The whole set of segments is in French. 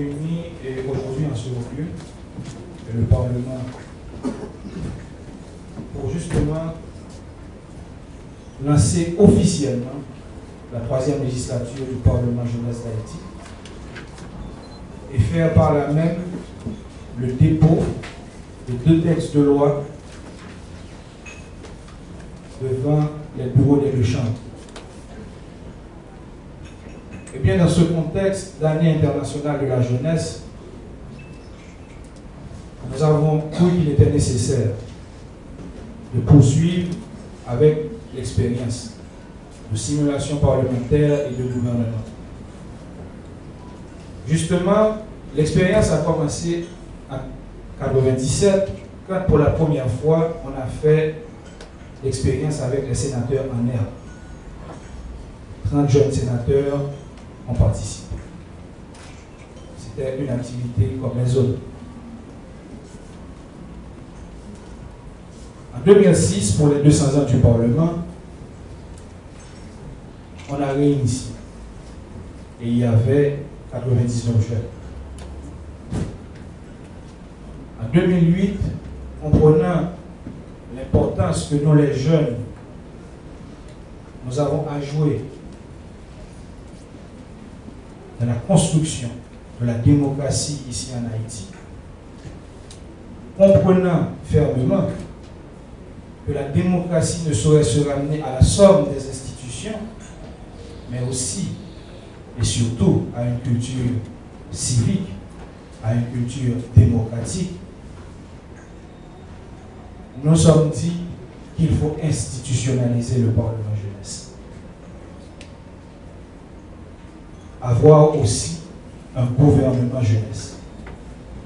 réunis aujourd'hui en ce lieu, le Parlement, pour justement lancer officiellement la 3e législature du Parlement jeunesse d'Haïti et faire par là même le dépôt de 2 textes de loi devant les bureaux des 2 chambres. Et bien, dans ce contexte d'année internationale de la jeunesse, nous avons cru qu'il était nécessaire de poursuivre avec l'expérience de simulation parlementaire et de gouvernement. Justement, l'expérience a commencé en 1997, quand pour la première fois, on a fait l'expérience avec les sénateurs en herbe. 30 jeunes sénateurs ont participé. C'était une activité comme les autres. En 2006, pour les 200 ans du Parlement, on a réinitié. Et il y avait 99 jeunes. En 2008, comprenant l'importance que nous, les jeunes, nous avons à jouer dans la construction de la démocratie ici en Haïti, comprenant fermement que la démocratie ne saurait se ramener à la somme des institutions, mais aussi et surtout à une culture civique, à une culture démocratique, nous sommes dit qu'il faut institutionnaliser le Parlement jeunesse. Avoir aussi un gouvernement jeunesse,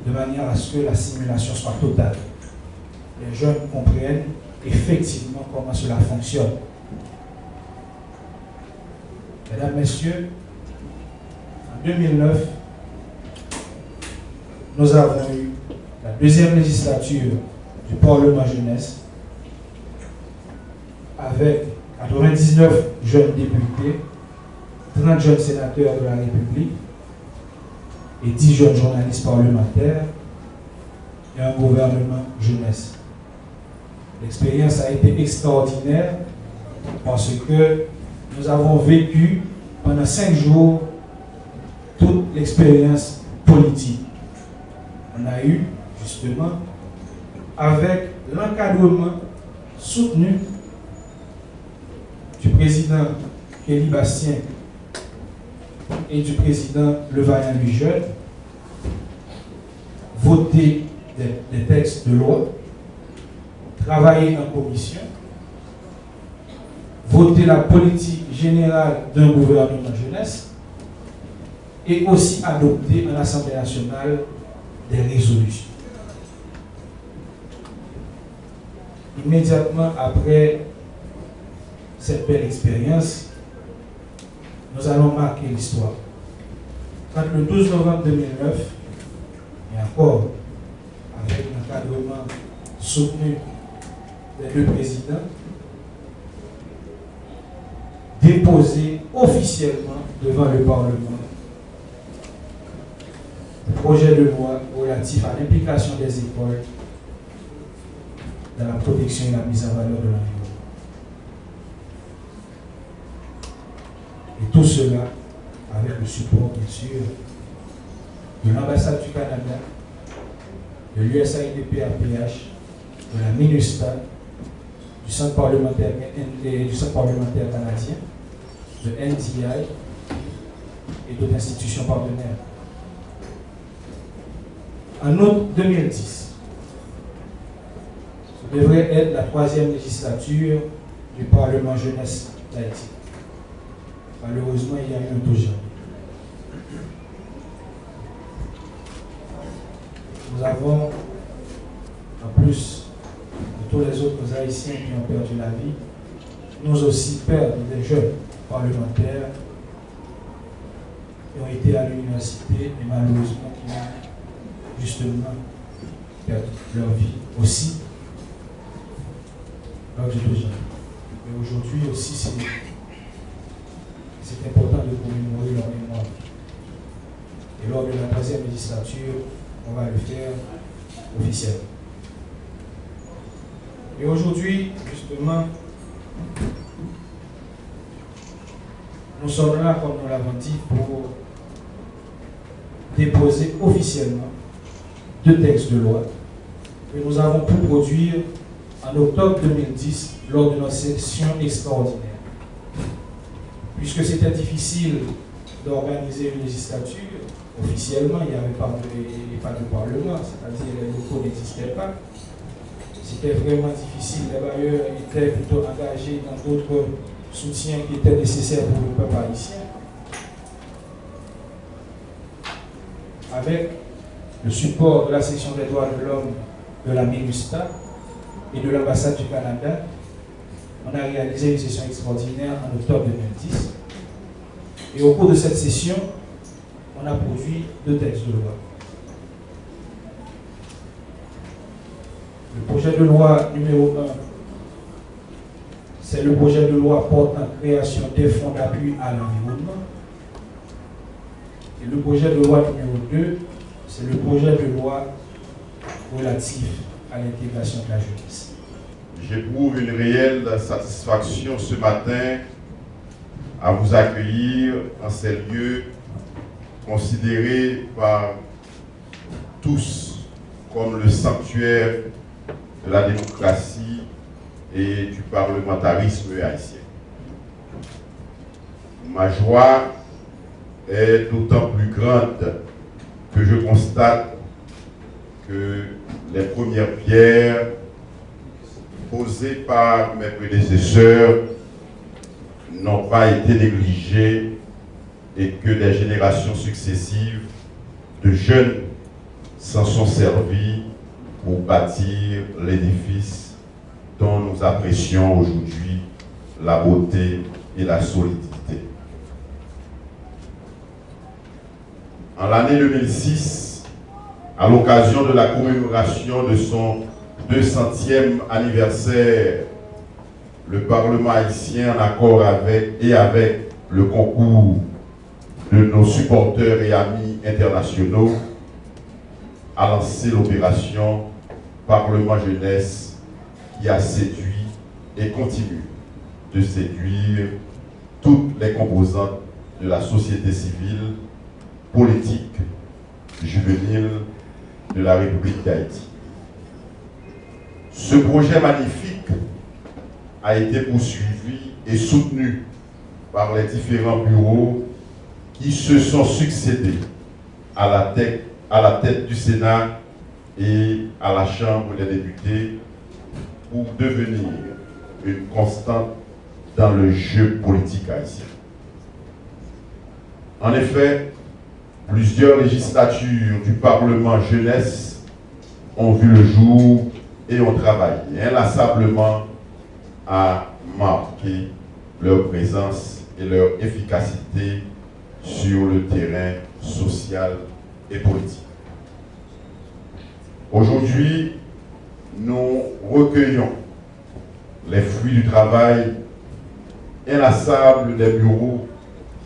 de manière à ce que la simulation soit totale. Les jeunes comprennent effectivement comment cela fonctionne. Mesdames, Messieurs, en 2009, nous avons eu la 2e législature du Parlement jeunesse avec 99 jeunes députés, 30 jeunes sénateurs de la République et 10 jeunes journalistes parlementaires et un gouvernement jeunesse. L'expérience a été extraordinaire parce que nous avons vécu pendant 5 jours toute l'expérience politique. On a eu justement, avec l'encadrement soutenu du président Kelly Bastien et du président Levaillant Louis Jeune, voter des textes de loi, travailler en commission, voter la politique générale d'un gouvernement jeunesse et aussi adopter en Assemblée nationale des résolutions. Immédiatement après cette belle expérience, nous allons marquer l'histoire. Quand le 12 novembre 2009, et encore avec l'encadrement soutenu des 2 présidents, déposé officiellement devant le Parlement le projet de loi relatif à l'implication des écoles dans la protection et la mise en valeur de l'environnement. Et tout cela avec le support, bien sûr, de l'ambassade du Canada, de l'USAID-PAPH, de la MINUSTA, du Centre parlementaire canadien, de NTI et d'autres institutions partenaires. En août 2010, ce devrait être la 3e législature du Parlement jeunesse d'Haïti. Malheureusement, il y a eu un tournant. Nous avons, en plus de tous les autres Haïtiens qui ont perdu la vie, nous aussi perdons des jeunes parlementaires qui ont été à l'université et malheureusement qui ont justement perdu leur vie aussi lors du tournant. Et aujourd'hui aussi, c'est important de commémorer leur mémoire. Et lors de la troisième législature, on va le faire officiellement. Et aujourd'hui, justement, nous sommes là, comme nous l'avons dit, pour déposer officiellement 2 textes de loi que nous avons pu produire en octobre 2010 lors de notre session extraordinaire. Puisque c'était difficile d'organiser une législature, officiellement, il n'y avait pas de parlement, c'est-à-dire les locaux n'existaient pas. C'était vraiment difficile. Les bailleurs étaient plutôt engagés dans d'autres soutiens qui étaient nécessaires pour le peuple haïtien. Avec le support de la section des droits de l'homme de la MINUSTA et de l'ambassade du Canada, on a réalisé une session extraordinaire en octobre 2010. Et au cours de cette session, on a produit 2 textes de loi. Le projet de loi numéro 1, c'est le projet de loi portant création des fonds d'appui à l'environnement. Et le projet de loi numéro 2, c'est le projet de loi relatif à l'intégration de la jeunesse. J'éprouve une réelle satisfaction ce matin à vous accueillir en ces lieux considérés par tous comme le sanctuaire de la démocratie et du parlementarisme haïtien. Ma joie est d'autant plus grande que je constate que les premières pierres posées par mes prédécesseurs n'ont pas été négligées et que des générations successives de jeunes s'en sont servis pour bâtir l'édifice dont nous apprécions aujourd'hui la beauté et la solidité. En l'année 2006, à l'occasion de la commémoration de son 200e anniversaire, le Parlement haïtien, en accord avec le concours de nos supporters et amis internationaux, a lancé l'opération Parlement Jeunesse qui a séduit et continue de séduire toutes les composantes de la société civile, politique, juvénile de la République d'Haïti. Ce projet magnifique a été poursuivi et soutenu par les différents bureaux qui se sont succédés à la tête du Sénat et à la Chambre des députés pour devenir une constante dans le jeu politique haïtien. En effet, plusieurs législatures du Parlement jeunesse ont vu le jour et ont travaillé inlassablement à marquer leur présence et leur efficacité sur le terrain social et politique. Aujourd'hui, nous recueillons les fruits du travail inlassable des bureaux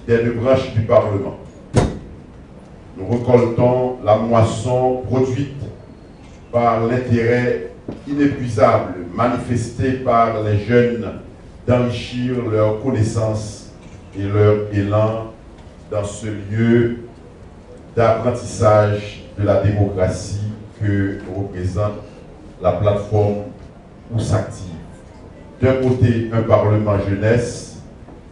des 2 branches du Parlement. Nous récoltons la moisson produite par l'intérêt inépuisable manifesté par les jeunes d'enrichir leurs connaissances et leur élan dans ce lieu d'apprentissage de la démocratie que représente la plateforme où s'active. D'un côté, un Parlement jeunesse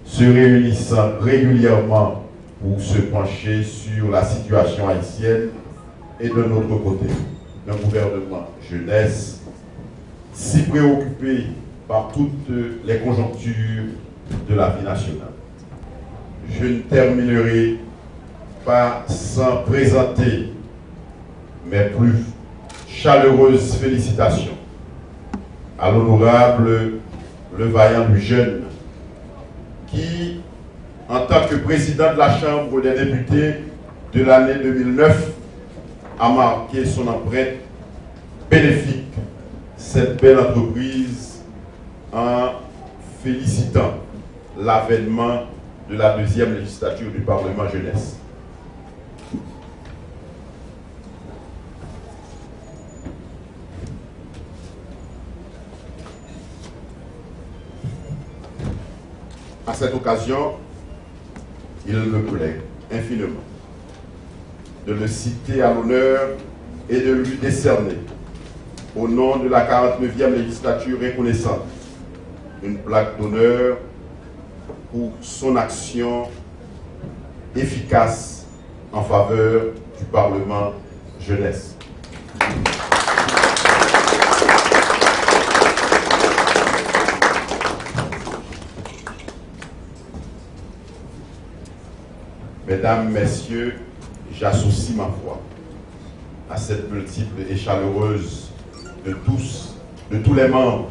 se réunissant régulièrement pour se pencher sur la situation haïtienne, et de l'autre côté, un gouvernement jeunesse si préoccupé par toutes les conjonctures de la vie nationale. Je ne terminerai pas sans présenter mes plus chaleureuses félicitations à l'honorable Levaillant Jeune, qui, en tant que président de la Chambre des députés de l'année 2009, a marqué son empreinte bénéfique cette belle entreprise en félicitant l'avènement de la 2e législature du Parlement jeunesse. À cette occasion, il me plaît infiniment de le citer à l'honneur et de lui décerner, au nom de la 49e législature reconnaissante, une plaque d'honneur pour son action efficace en faveur du Parlement jeunesse. Mesdames, Messieurs, j'associe ma voix à cette multiple et chaleureuse de tous les membres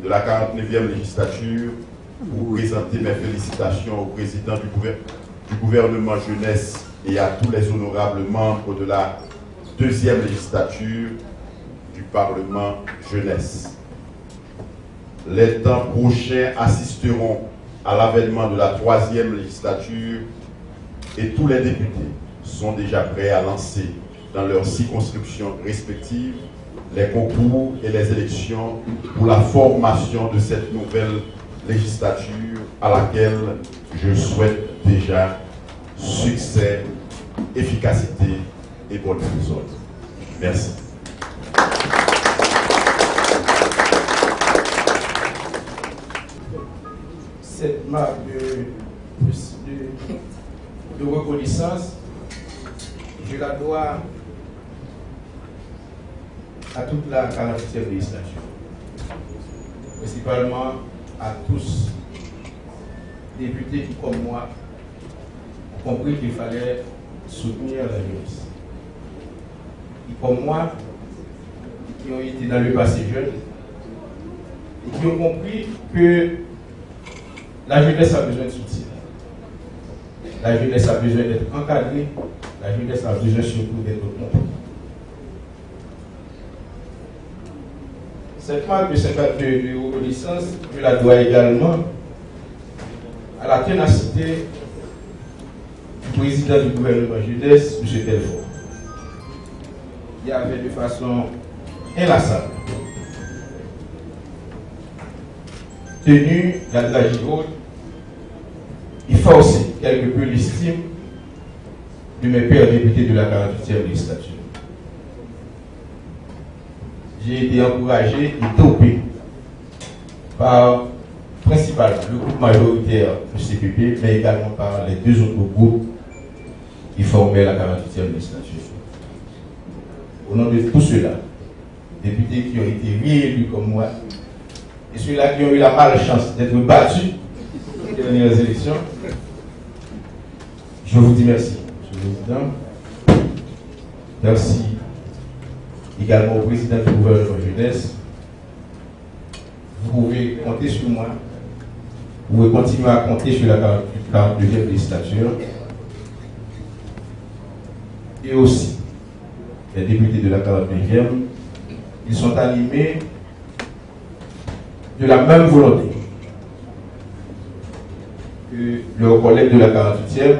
de la 49e législature pour présenter mes félicitations au président du gouvernement jeunesse et à tous les honorables membres de la 2e législature du Parlement jeunesse. Les temps prochains assisteront à l'avènement de la 3e législature et tous les députés sont déjà prêts à lancer dans leurs circonscriptions respectives les concours et les élections pour la formation de cette nouvelle législature à laquelle je souhaite déjà succès, efficacité et bonne résolution. Merci. Cette marque de reconnaissance, je la dois à toute la 48e législature, principalement à tous les députés qui, comme moi, ont compris qu'il fallait soutenir la jeunesse. Et comme moi, qui ont été dans le passé jeune, et qui ont compris que la jeunesse a besoin de soutien. La jeunesse a besoin d'être encadrée, la jeunesse a besoin surtout d'être compris. Cette marque de 52 de reconnaissance, je la dois également à la ténacité du président du gouvernement jeunesse, M. Telfort. Il avait de façon inlassable tenu la giroude et forcé quelque peu l'estime de mes pères députés de la 48e législature. J'ai été encouragé et dopé par principalement le groupe majoritaire du CPP, mais également par les deux autres groupes qui formaient la 48e législature. Au nom de tous ceux-là, députés qui ont été réélus comme moi, et ceux-là qui ont eu la malchance d'être battus dans les dernières élections, je vous dis merci, M. le Président. Merci également au président du gouvernement jeunesse. Vous pouvez compter sur moi. Vous pouvez continuer à compter sur la 42e législature. Et aussi, les députés de la 49e, ils sont animés de la même volonté que leurs collègues de la 48e.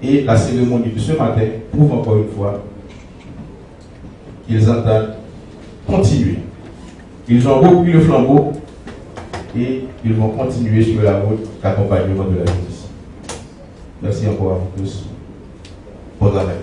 Et la cérémonie de ce matin prouve encore une fois qu'ils entendent continuer. Ils ont repris le flambeau et ils vont continuer sur la route d'accompagnement de la justice. Merci encore à vous tous. Bon travail.